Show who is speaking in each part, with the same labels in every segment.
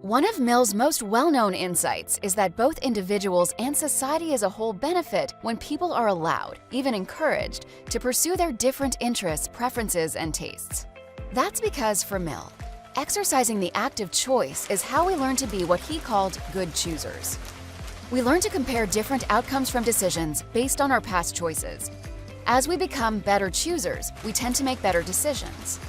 Speaker 1: One of Mill's most well-known insights is that both individuals and society as a whole benefit when people are allowed, even encouraged, to pursue their different interests, preferences, and tastes. That's because, for Mill, exercising the act of choice is how we learn to be what he called good choosers. We learn to compare different outcomes from decisions based on our past choices. As we become better choosers, we tend to make better decisions.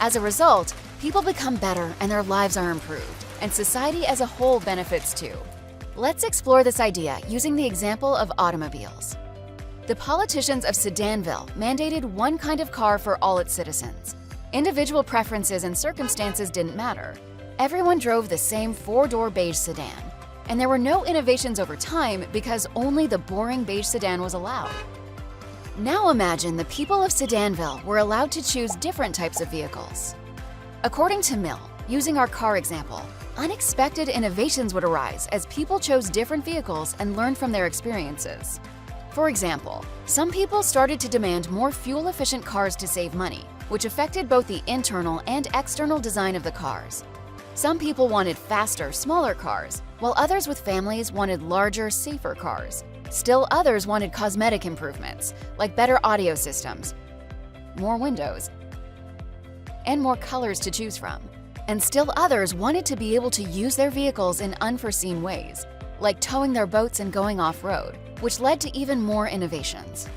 Speaker 1: As a result, people become better and their lives are improved, and society as a whole benefits too. Let's explore this idea using the example of automobiles. The politicians of Sudanville mandated one kind of car for all its citizens. Individual preferences and circumstances didn't matter. Everyone drove the same four-door beige sedan, and there were no innovations over time because only the boring beige sedan was allowed. Now imagine the people of Sudanville were allowed to choose different types of vehicles. According to Mill, using our car example, unexpected innovations would arise as people chose different vehicles and learned from their experiences. For example, some people started to demand more fuel-efficient cars to save money, which affected both the internal and external design of the cars. Some people wanted faster, smaller cars, while others with families wanted larger, safer cars. Still others wanted cosmetic improvements, like better audio systems, more windows, and more colors to choose from. And still others wanted to be able to use their vehicles in unforeseen ways, like towing their boats and going off-road, which led to even more innovations.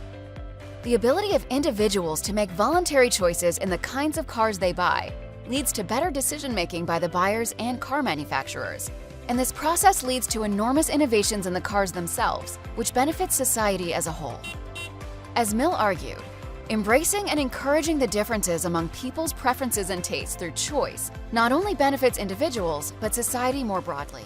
Speaker 1: The ability of individuals to make voluntary choices in the kinds of cars they buy leads to better decision-making by the buyers and car manufacturers. And this process leads to enormous innovations in the cars themselves, which benefits society as a whole. As Mill argued, embracing and encouraging the differences among people's preferences and tastes through choice not only benefits individuals, but society more broadly.